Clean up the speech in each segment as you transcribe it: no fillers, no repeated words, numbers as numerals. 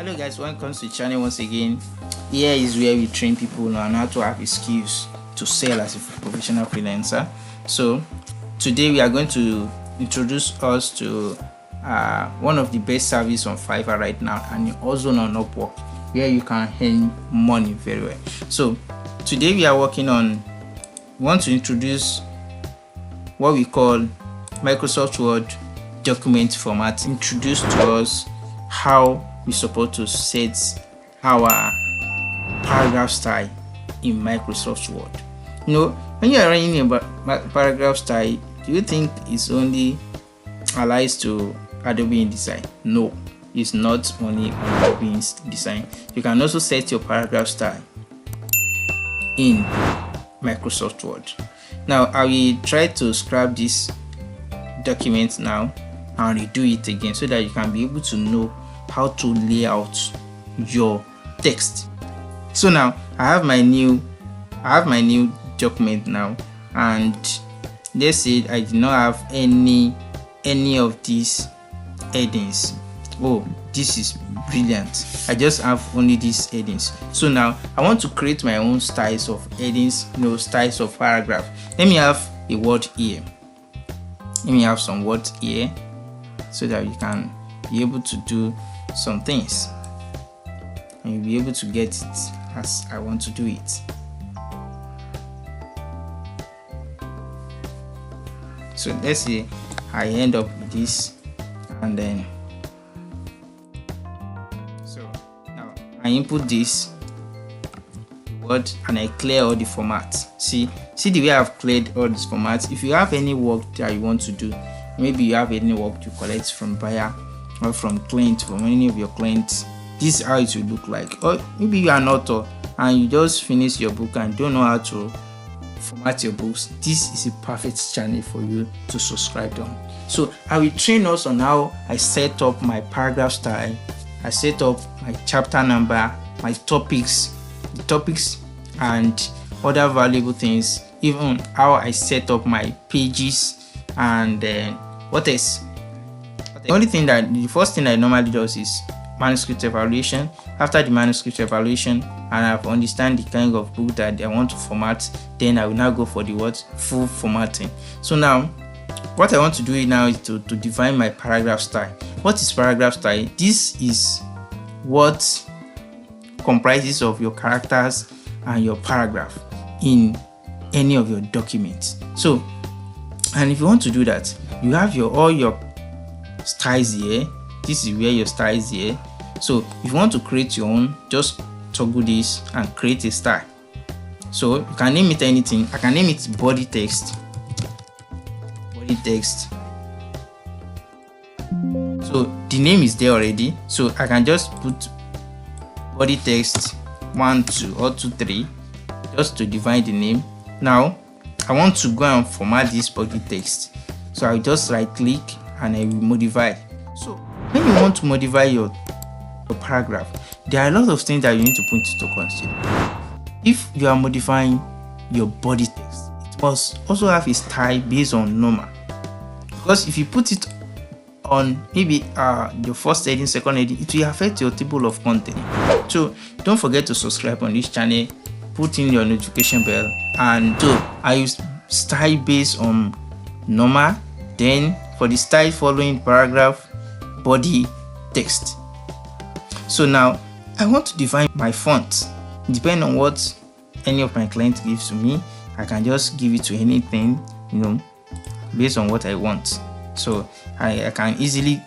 Hello guys, welcome to the channel once again. Here is where we train people on how to have skills to sell as a professional freelancer. So today we are going to introduce us to one of the best service on Fiverr right now, and also on Upwork, where you can earn money very well. So today we are working on, we want to introduce what we call Microsoft Word document format. Introduce to us how we're supposed to set our paragraph style in Microsoft Word. You know, when you are running a paragraph style, do you think it's only applies to Adobe InDesign? No, it's not only on Adobe InDesign. You can also set your paragraph style in Microsoft Word. Now I will try to scrap this document now and redo it again so that you can be able to know how to lay out your text. So now I have my new document now, and let's say I do not have any of these headings. Oh, this is brilliant. I just have only these headings. So now I want to create my own styles of headings, styles of paragraph. Let me have a word here. Let me have some words here so that you can be able to do some things and you'll be able to get it as I want to do it. So let's say I end up with this, and then so now I input this word and I clear all the formats. See the way I've cleared all these formats. If you have any work that you want to do, maybe you have any work to collect from buyer or from client, from any of your clients, this is how it will look like. Or maybe you are an author and you just finished your book and don't know how to format your books. This is a perfect channel for you to subscribe on. So I will train us on how I set up my paragraph style, I set up my chapter number, my topics, the topics and other valuable things, even how I set up my pages, and then what else. The first thing I normally do is manuscript evaluation. After the manuscript evaluation, and I've understand the kind of book that I want to format, then I will now go for the full formatting. So now what I want to do now is to define my paragraph style. What is paragraph style? This is what comprises of your characters and your paragraph in any of your documents. So, and if you want to do that, you have all your styles here. This is where your style is here. So if you want to create your own, just toggle this and create a style. So you can name it anything. I can name it body text. So the name is there already, so I can just put body text 1, 2 or 2, 3 just to define the name. Now I want to go and format this body text, so I'll just right click and I will modify. So when you want to modify your paragraph, there are a lot of things that you need to put into consideration. If you are modifying your body text, it must also have a style based on normal, because if you put it on maybe your first heading, second heading, it will affect your table of content. So don't forget to subscribe on this channel, put in your notification bell, and so I use style based on normal. Then for the style following paragraph, body text. So now I want to define my font. Depending on what any of my clients gives to me, I can just give it to anything, based on what I want. So I can easily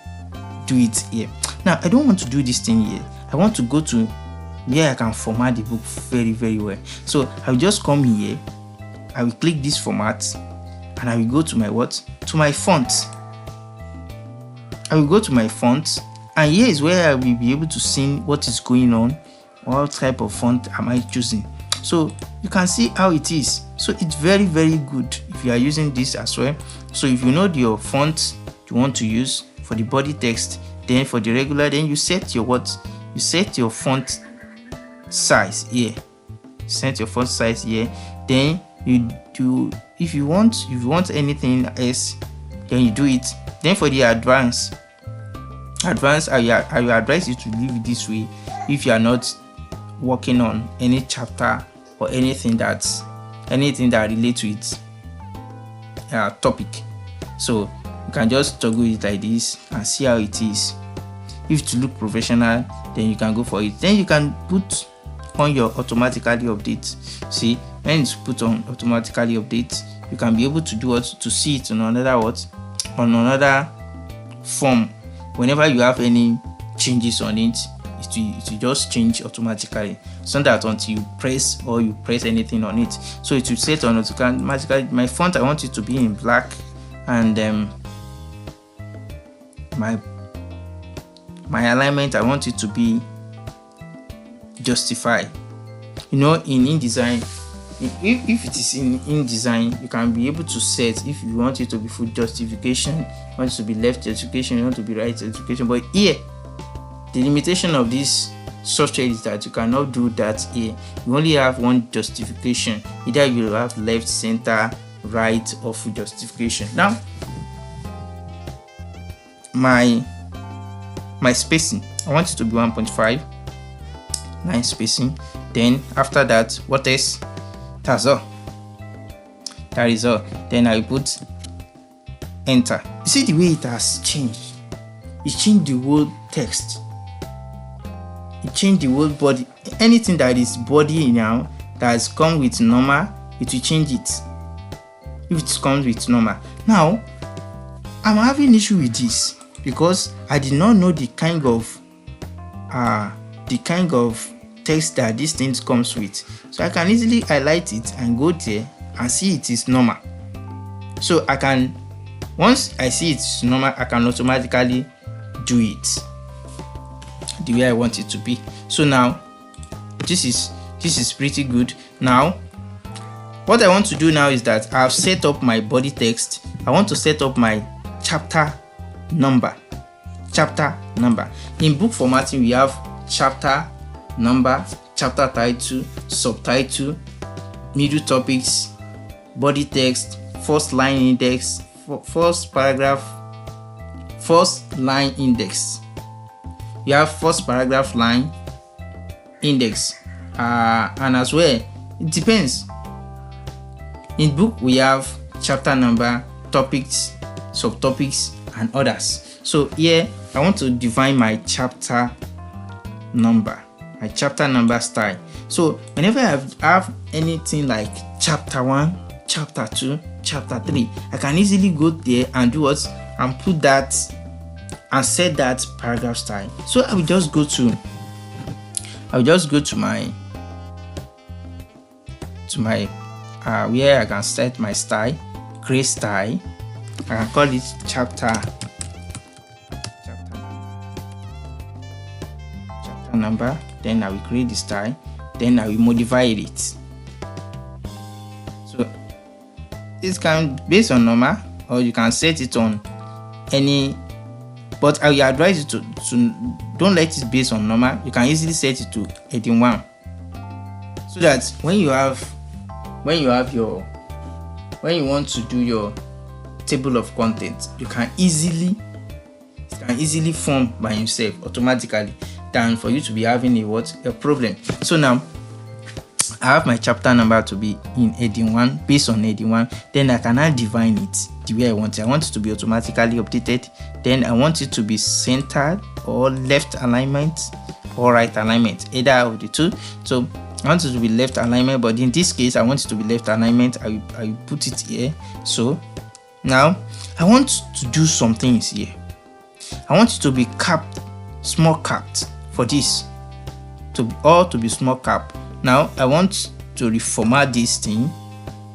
do it here. Now I don't want to do this thing here. I want to go to where I can format the book very, very well. So I will just come here, I will click this format, and I will go to my my font. I will go to my font, and here is where I will be able to see what is going on, what type of font am I choosing. So you can see how it is. So it's very, very good if you are using this as well. So if you know your font you want to use for the body text, then for the regular, then you set your font size here. Set your font size here. Then you do, if you want anything else, then you do it. Then for the advanced, advanced, I will advise you to leave it this way if you are not working on any chapter or anything that relates to its topic. So you can just toggle it like this and see how it is. If to look professional, then you can go for it. Then you can put on your automatically update. See, when it's put on automatically update, you can be able to do what, to see it on another form. Whenever you have any changes on it, it will just change automatically. So that until you press anything on it, so it will set on automatically. My font, I want it to be in black, and my alignment, I want it to be justify. In InDesign, if it is in InDesign, you can be able to set if you want it to be full justification, you want it to be left justification, you want it to be right justification. But here, the limitation of this software is that you cannot do that here. You only have one justification. Either you have left, center, right, or full justification. Now, my spacing, I want it to be 1.5 line spacing. Then after that, what else? That's all. That is all. Then I put enter. You see the way it has changed. It changed the whole text. It changed the whole body. Anything that is body now that has come with normal, it will change it. If it comes with normal. Now, I'm having issue with this because I did not know the kind of text that this thing comes with. So I can easily highlight it and go there and see it is normal. So I can, once I see it's normal, I can automatically do it the way I want it to be. So now this is pretty good. Now what I want to do now is that I've set up my body text. I want to set up my chapter number. In book formatting, we have chapter number, chapter title, subtitle, middle topics, body text, first line index, first paragraph, first line index. You have first paragraph line index, and as well, it depends. In book, we have chapter number, topics, subtopics, and others. So here, I want to define my chapter number style. So whenever I have anything like chapter 1, chapter 2, chapter 3, I can easily go there and do what, and put that and set that paragraph style. So I will just go to my where I can set my style, create style. I can call it chapter number. Then I will create the style. Then I will modify it. So this can based on normal, or you can set it on any. But I will advise you to don't let it based on normal. You can easily set it to heading 1, so that when you want to do your table of content, you can easily form by yourself automatically, than for you to be having a problem. So now I have my chapter number to be in heading 1, based on heading 1. Then I can now define it the way I want it. I want it to be automatically updated. Then I want it to be centered, or left alignment, or right alignment, either of the two. So I want it to be left alignment, but in this case I want it to be left alignment. I will put it here. So now I want to do some things here. I want it to be capped, small capped for this, to be small cap. Now I want to reformat this thing.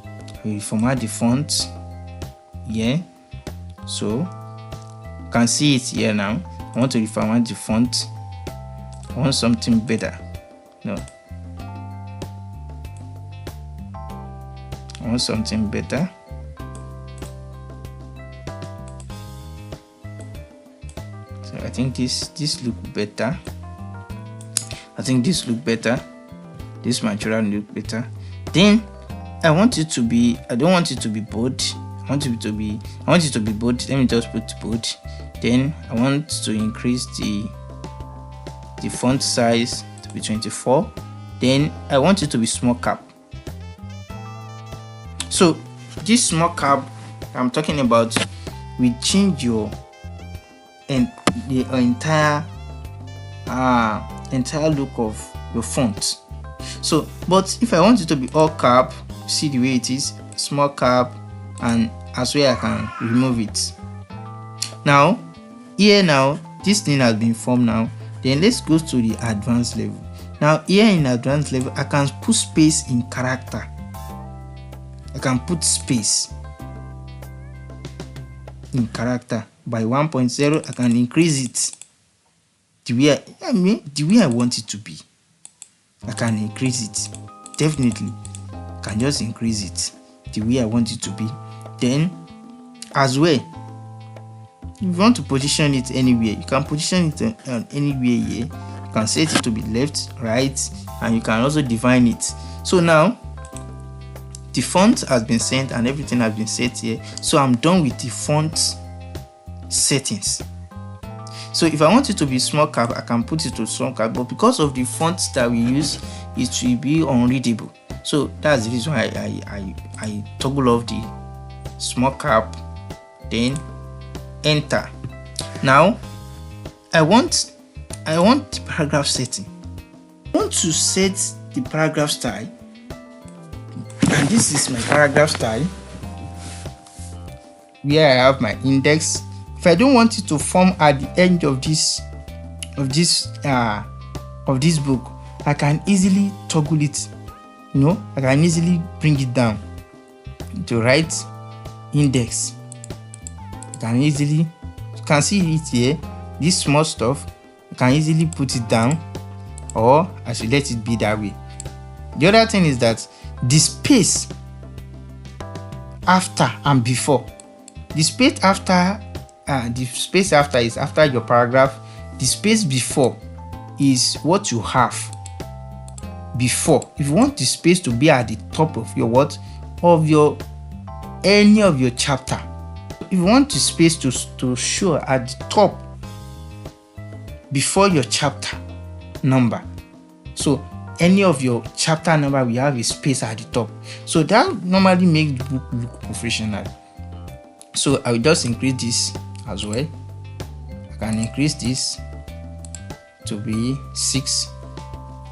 I will reformat the font here, so you can see it here. Now I want to reformat the font. I want something better. No, I want something better. So I think this look better. This material look better. Then I want it to be, I don't want it to be bold. I want it to be bold. Let me just put bold. Then I want to increase the font size to be 24. Then I want it to be small cap. So this small cap I'm talking about will change the entire look of your font. So but if I want it to be all cap, see the way it is, small cap, and as well I can remove it. Now this thing has been formed now. Then let's go to the advanced level. Now here in advanced level I can put space in character. I can put space in character by 1.0. I can increase it the way I want it to be. I can increase it. Definitely I can just increase it the way I want it to be. Then as well, if you want to position it anywhere, you can position it anywhere here. You can set it to be left, right, and you can also define it. So now the font has been sent and everything has been set here. So I'm done with the font settings. So if I want it to be small cap, I can put it to small cap, but because of the font that we use, it will be unreadable. So that's the reason why I toggle off the small cap, then enter. Now I want the paragraph setting. I want to set the paragraph style, and this is my paragraph style where I have my index. If I don't want it to form at the end of this book, I can easily toggle it. I can easily bring it down to right index. You can see it here. This small stuff, you can easily put it down, or I should let it be that way. The other thing is that the space after and before. The space after is after your paragraph. The space before is what you have before. If you want the space to be at the top of any of your chapter, if you want the space to show at the top before your chapter number, so any of your chapter number will have a space at the top. So that normally makes the book look professional. So I will just increase this as well. I can increase this to be 6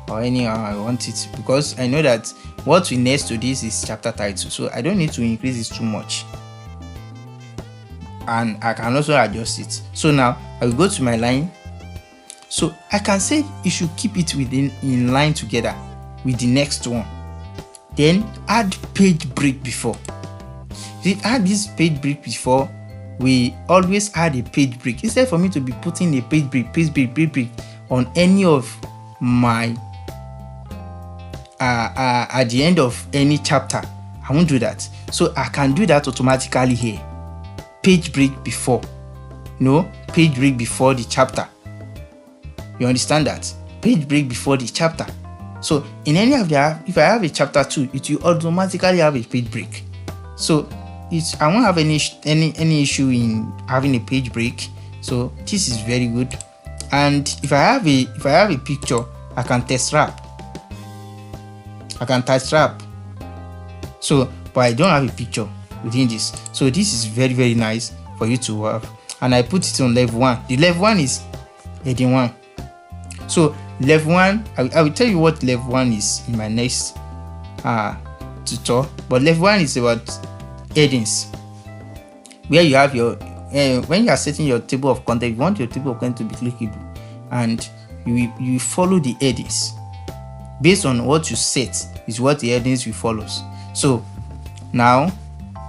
or anyhow I want it, because I know that what we next to this is chapter title, so I don't need to increase it too much, and I can also adjust it. So now I will go to my line. So I can say you should keep it in line together with the next one. Then add page break before. If you add this page break before, we always add a page break. Instead for me to be putting a page break on any of my at the end of any chapter, I won't do that. So I can do that automatically here. Page break before. Page break before the chapter. You understand that? Page break before the chapter. So in any of if I have a chapter 2, it will automatically have a page break. So I won't have any issue in having a page break. So this is very good. And if I have a picture, I can text wrap. So but I don't have a picture within this. So this is very, very nice for you to have. And I put it on level 1. The level 1 is heading 1. So level 1, I will tell you what level 1 is in my next tutorial. But level 1 is about headings, where you have your when you are setting your table of content, you want your table of content to be clickable, and you follow the headings based on what you set is what the headings will follow. So now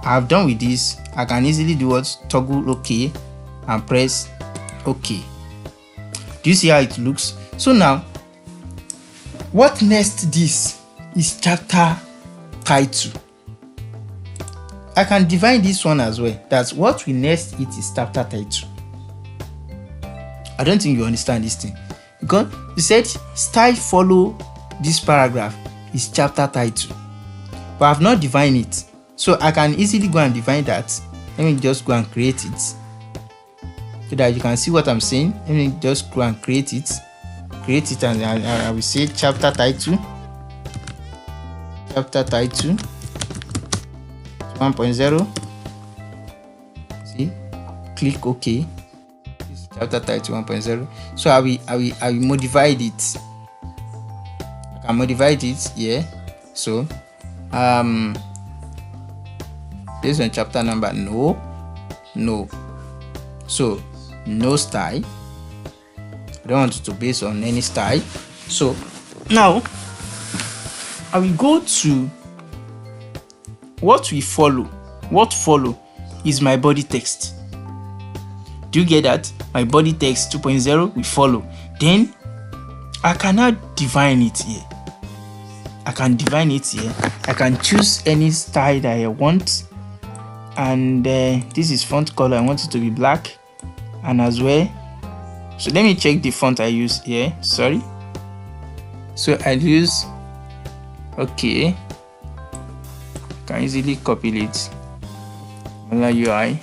I've done with this. I can easily do what? Toggle OK and press OK. Do you see how it looks? So now what next? This is chapter title. I can define this one as well. That's what we next it is chapter title. I don't think you understand this thing, because you said style follow this paragraph is chapter title, but I've not defined it. So I can easily go and define that. Let me just go and create it. so that you can see what I'm saying. Let me just go and create it, and I will say chapter title 1.0. see, click OK. This is chapter title 1.0. so I will modify it. I can modify it here. So based on chapter number, no. So no style. I don't want it to base on any style. So now I will go to what follow is my body text. Do you get that? My body text 2.0 will follow. Then I cannot define it here. I can choose any style that I want, and this is font color. I want it to be black, and as well. So let me check the font I use here. Sorry. So I use, okay, can easily copy it. UI.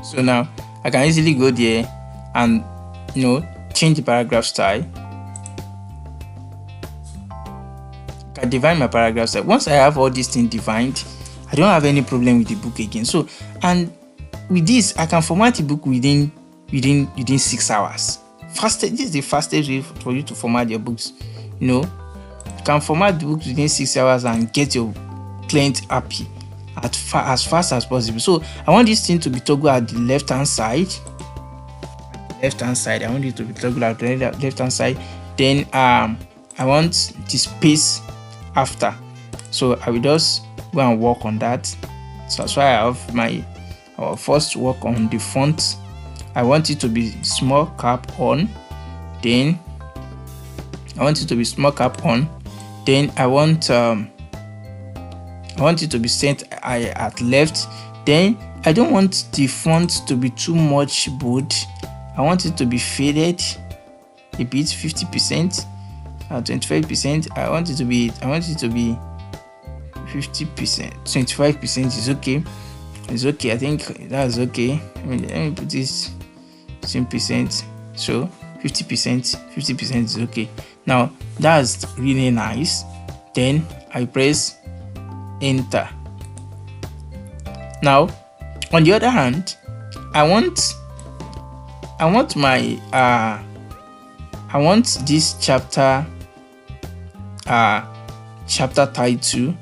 So now I can easily go there and change the paragraph style. I can define my paragraph style. Once I have all these things defined, I don't have any problem with the book again. So, and with this, I can format the book within 6 hours. This is the fastest way for you to format your books. You can format the books within 6 hours and get your client happy as fast as possible. So I want this thing to be toggled at the left hand side. I want it to be toggled at the left hand side. Then I want the space after. So I will just go and work on that. So that's why I have our first work on the font. I want it to be small cap on. Then I want it to be small cap on. Then I want it to be sent at left. Then I don't want the font to be too much bold. I want it to be faded a bit, 50%, 25%. I want it to be 50%, 25% is okay. It's okay. I think that's okay. Let me put this 10%. So 50% is okay. Now that's really nice. Then I press enter. Now on the other hand, I want this chapter title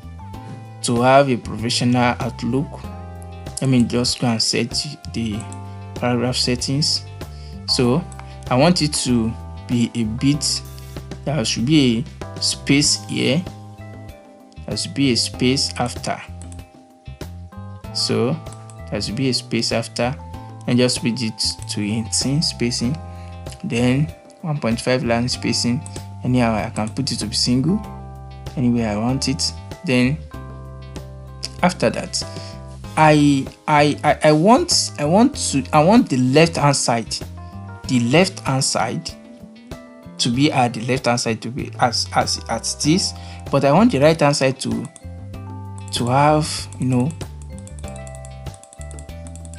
to have a professional outlook. Let me just go and set the paragraph settings. So I want it to be a bit, there should be a space here, there should be a space after. So there should be a space after, and just put it to 18 spacing, then 1.5 line spacing. Anyhow, I can put it to be single anywhere I want it. Then after that, I want the left hand side to be at the left hand side to be as this, but I want the right hand side to have,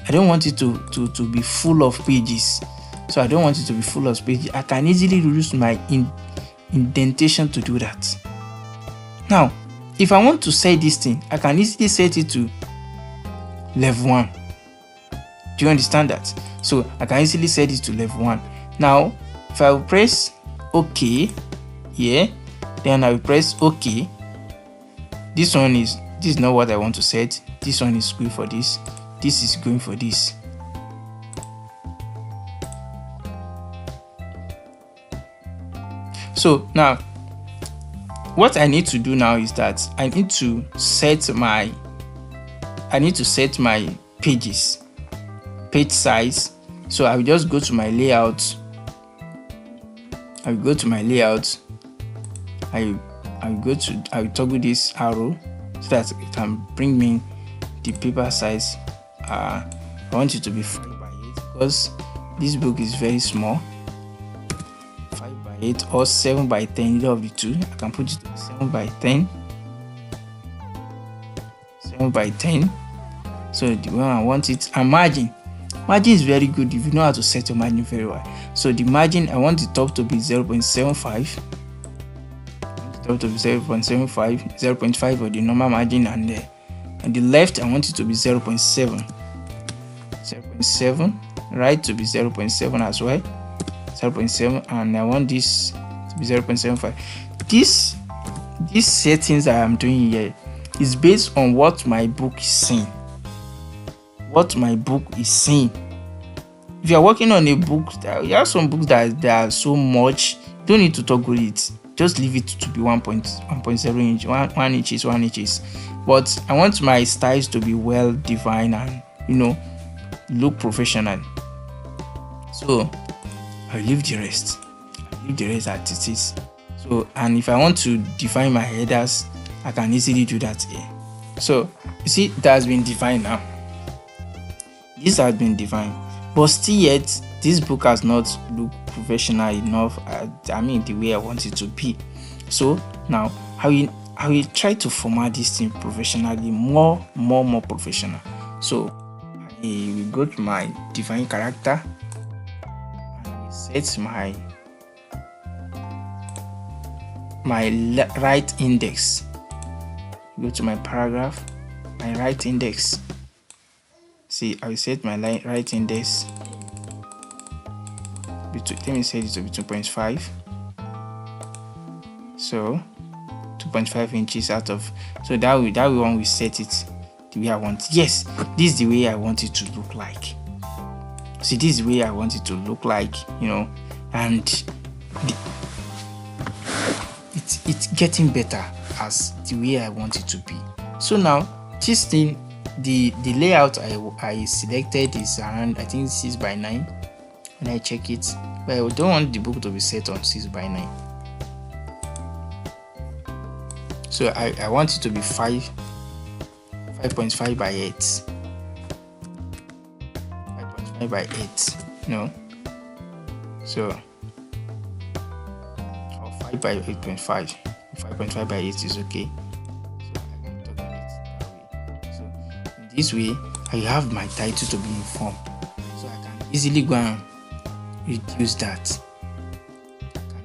I don't want it to be full of pages. So I don't want it to be full of pages. I can easily reduce my indentation to do that. Now, if I want to set this thing, I can easily set it to level 1. Do you understand that? So I can easily set it to level 1. Now, if I will press OK here, then I will press OK. This is not what I want to set. This one is good for this. This is going for this. So now what I need to do now is that I need to set my page size. So I will just go to my layout. I will toggle this arrow so that it can bring me the paper size. I want it to be 5x8 because this book is very small. 5x8 or 7x10, either of the two. I can put it to 7x10. 11 by 10. So the one I want it, and margin is very good if you know how to set your margin very well. So the margin, I want the top to be 0.75, top to be 0.5 for the normal margin, and the left I want it to be 0.7, right to be 0.7 as well, 0.7, and I want this to be 0.75. These settings that I'm doing here is based on what my book is saying. If you are working on a book, you have some books that are so much, you don't need to toggle it. Just leave it to be 1.0 inch, 1 inches. But I want my styles to be well defined and look professional. So I leave the rest as it is. So, and if I want to define my headers, I can easily do that here. So you see, it has been defined now. This has been defined, but still yet this book has not looked professional enough. The way I want it to be. So now I will try to format this thing professionally, more professional. So I will go to my define character and set my right index. Go to my paragraph, my right index. See, I will set my right index. Let me set it to be 2.5. So 2.5 inches out of. So that one we set it the way I want. Yes, this is the way I want it to look like. See, this is the way I want it to look like. And it's getting better as the way I want it to be. So now this thing, the layout I selected is around, I think, 6 by 9 when I check it, but I don't want the book to be set on 6 by 9. So I want it to be 5.5 by 8, 5.5 by 8, so, or 5 by 8.5, 5.5 by 8 is okay. This way I have my title to be in form, so I can easily go and reduce that. I can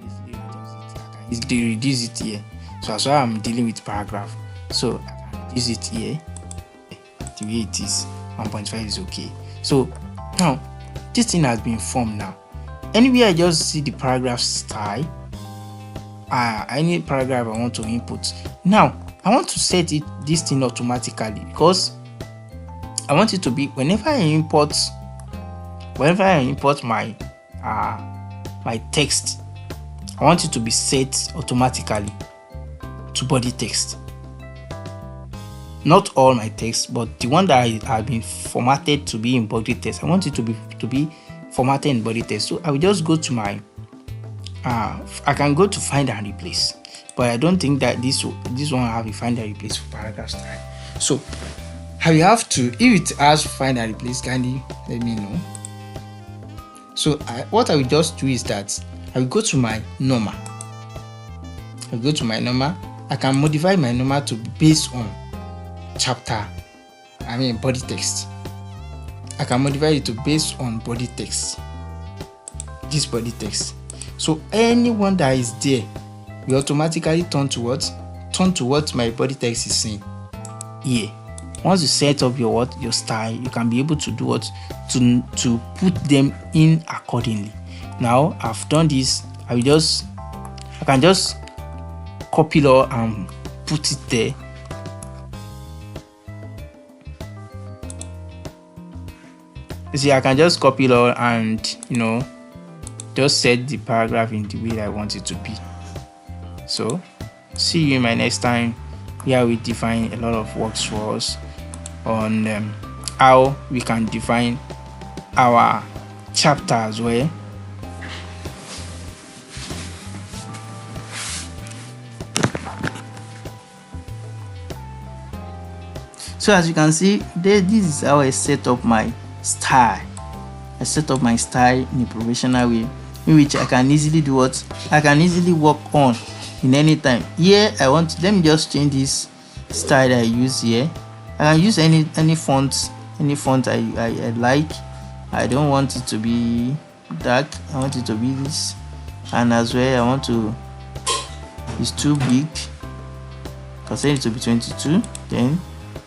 easily reduce it here. So as well, I'm dealing with paragraph, so I can reduce it here. The way it is, 1.5 is okay. So now this thing has been formed. Now anywhere I just see the paragraph style, any paragraph I want to input. Now I want to set this thing automatically, because I want it to be whenever I import my my text, I want it to be set automatically to body text. Not all my text, but the one that I have been formatted to be in body text, I want it to be formatted in body text. So I will just go to my I can go to find and replace, but I don't think that this one have a find and replace for paragraph style. So I will have to, if it has find and replace, kindly let me know. So what I will just do is that I will go to my normal. I can modify my normal to be based on body text. I can modify it to based on body text. This body text. So anyone that is there will automatically turn to what my body text is saying here. Once you set up your style, you can be able to do what to put them in accordingly. Now I've done this, I can just copy it all and put it there. You see, I can just copy it all and just set the paragraph in the way I want it to be. So see you in my next time, where we define a lot of works for us on how we can define our chapter as well. So as you can see, this is how I set up my style. I set up my style in a professional way, in which I can easily do what I can easily work on in any time. Here let me just change this style that I use here. I can use any font, I like. I don't want it to be dark, I want it to be this, and as well I want to, it's too big, I can set it to be 22. Then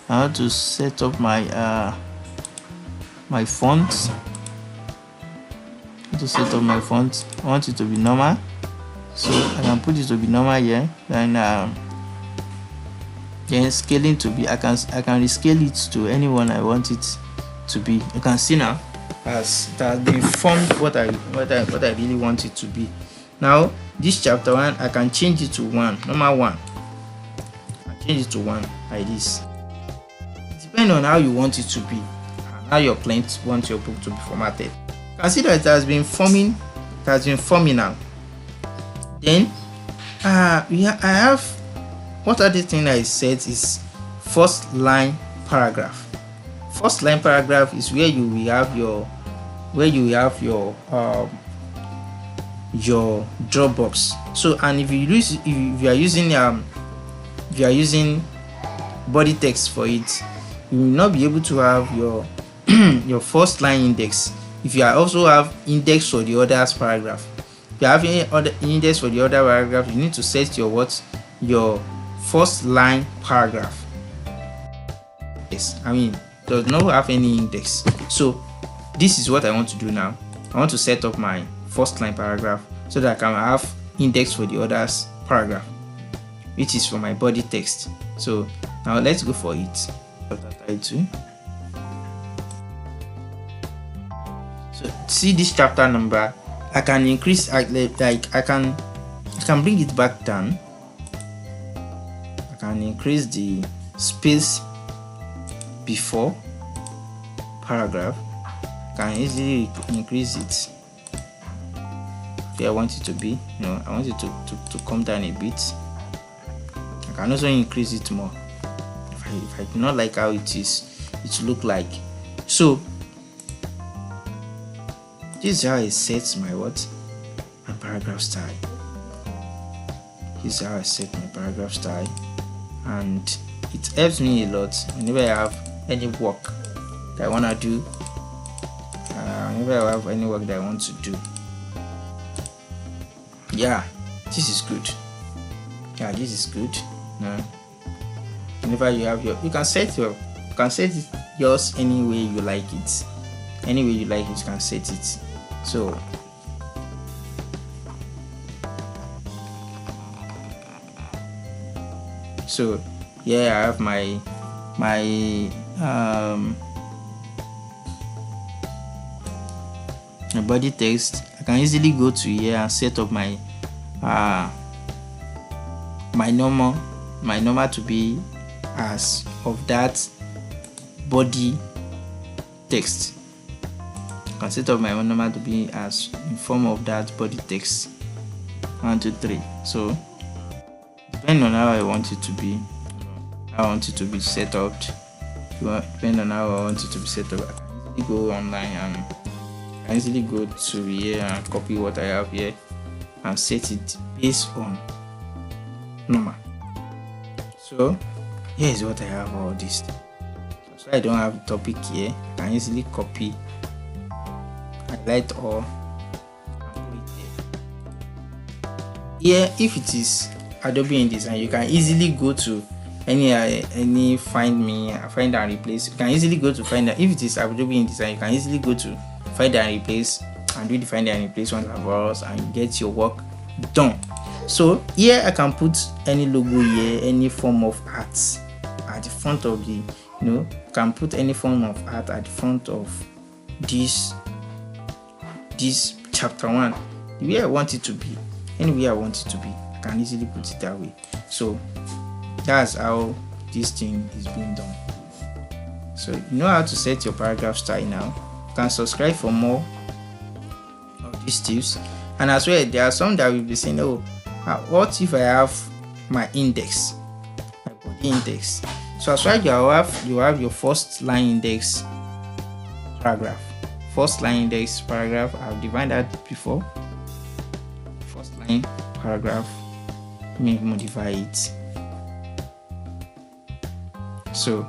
I want to set up my my font. To set up my font, I want it to be normal, so I can put it to be normal here. Then scaling to be, I can rescale it to anyone I want it to be. You can see now as it has been formed what I really want it to be. Now this chapter 1, I can change it to 1, normal 1. I change it to 1 like this. Depending on how you want it to be and how your client wants your book to be formatted. You can see that it has been forming. It has been forming now. Then I have, what other thing I said is first line paragraph. First line paragraph is where you will have your Dropbox. So, and if you are using body text for it, you will not be able to have your your first line index. If you also have index for the others paragraph, if you have any other index for the other paragraph, you need to set your first line paragraph. Yes, I mean, does not have any index. So this is what I want to do now. I want to set up my first line paragraph so that I can have index for the others paragraph, which is for my body text. So now let's go for it. So see this chapter number, I can increase, I can bring it back down. I can increase the space before paragraph. I can easily increase it. Okay, I want it to be, I want it to come down a bit. I can also increase it more if I do not like how it look like. So this is how I set my paragraph style. This is how I set my paragraph style, and it helps me a lot whenever I have any work that I want to do. Whenever I have any work that I want to do. Yeah, this is good. Yeah, this is good. Whenever you have you can set it yours any way you like it. Any way you like it, you can set it. So yeah, I have my body text. I can easily go to here and set up my normal to be as of that body text. I can set up my normal to be as in form of that body text. 1, 2, 3. So depending on how I want it to be, set up. Depending on how I want it to be set up, I can easily go online and I can easily go to here and copy what I have here and set it based on normal. So here is what I have all this. So I don't have a topic here, I can easily copy, highlight all, and put it there. Here, if it is Adobe InDesign, you can easily go to any find and replace. You can easily go to find. If it is Adobe InDesign, you can easily go to find and replace and do the find and replace once and for all and get your work done. So here I can put any logo here, any form of art at the front of the, can put any form of art at the front of this chapter 1, the way I want it to be, any way I want it to be, I can easily put it that way. So that's how this thing is being done. So you know how to set your paragraph style now. You can subscribe for more of these tips. And as well, there are some that will be saying, oh, what if I have my index, my body index? So as well, you have your first line index paragraph. First line index paragraph, I've defined that before. First line paragraph, let me modify it. So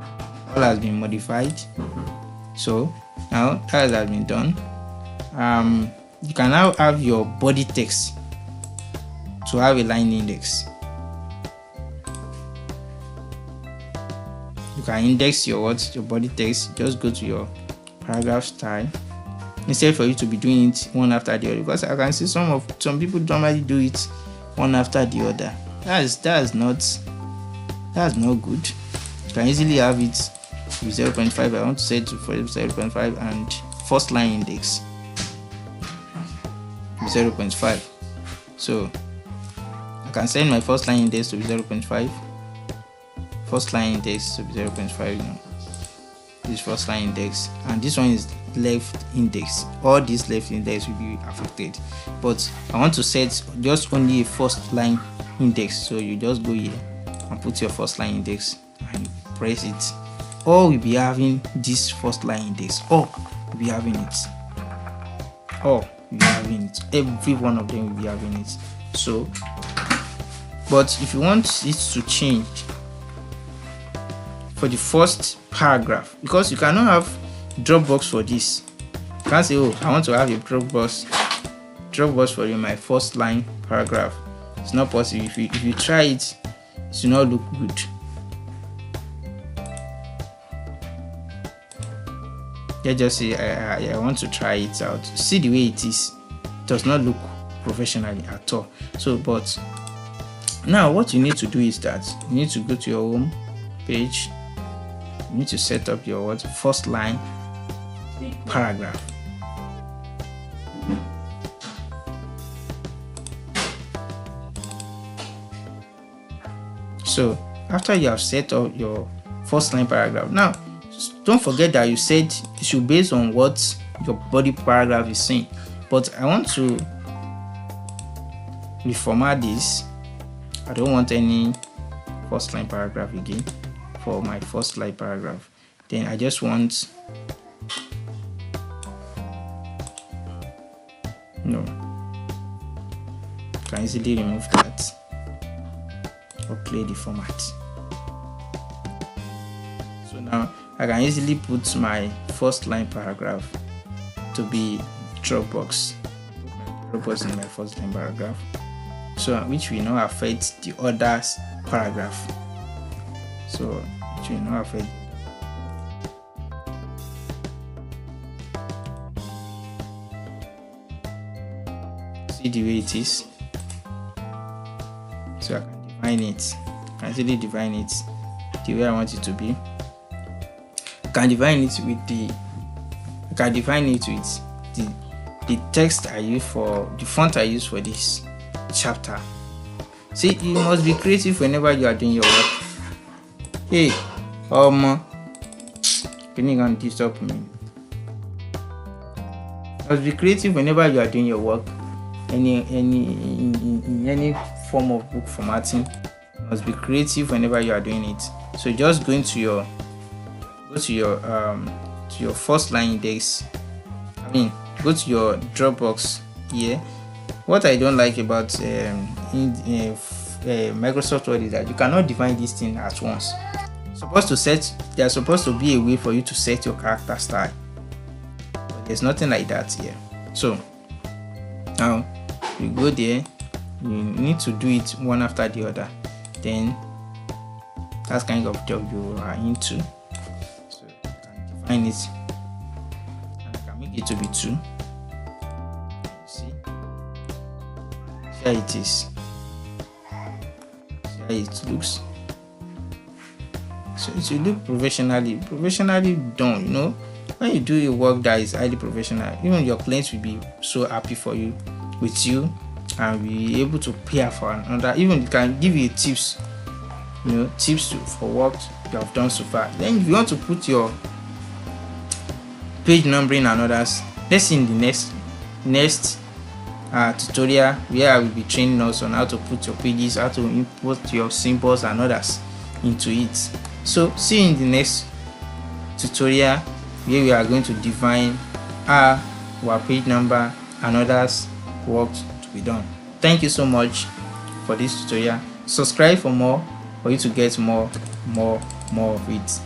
all has been modified. So now that has been done, you can now have your body text to have a line index. You can index your body text. Just go to your paragraph style instead for you to be doing it one after the other, because I can see some people normally do it one after the other. That's not good. You can easily have it with 0.5. I want to set for 0.5 and first line index 0.5. So I can set my first line index to be 0.5. First line index to be 0.5. This first line index, and this one is left index. All these left index will be affected, but I want to set just only a first line index. So you just go here and put your first line index and press it. All will be having this first line index. All will be having it. All will be having it. Every one of them will be having it. So, but if you want it to change for the first paragraph, because you cannot have Dropbox for this. You can't say, oh, I want to have a Dropbox for my first line paragraph. It's not possible. If you try it, it will not look good. Just say I want to try it out. See the way it is. It does not look professionally at all. So, but now what you need to do is that you need to go to your home page. You need to set up your first line paragraph. So after you have set up your first line paragraph, now don't forget that you said it should be based on what your body paragraph is saying. But I want to reformat this. I don't want any first line paragraph again for my first line paragraph. Then I just want can easily remove that or play the format. So now I can easily put my first line paragraph to be Dropbox in my first line paragraph, so which will not affect the other paragraph. So it will not affect. See the way it is. So I can define it. I can easily define it the way I want it to be. I can define it with the text I use for the font I use for this chapter. See, you must be creative whenever you are doing your work. Hey, can you gonna disturb me? You must be creative whenever you are doing your work. Any form of book formatting, you must be creative whenever you are doing it. So just go to your first line index. Go to your Dropbox here. What I don't like about Microsoft Word is that you cannot define this thing at once. There's supposed to be a way for you to set your character style, but there's nothing like that here. So now you go there, you need to do it one after the other. Then that's kind of job you are into. So you can define it, and I can make it to be 2. See, here it is. See how it looks. So it will look professionally done. When you do your work that is highly professional, even your clients will be so happy with you and be able to pay for another. Even you can give you tips, for what you have done so far. Then if you want to put your page numbering and others, let's see in the next tutorial where I will be training us on how to put your pages, how to import your symbols and others into it. So see you in the next tutorial where we are going to define our page number and others work to be done. Thank you so much for this tutorial. Subscribe for more, for you to get more of it.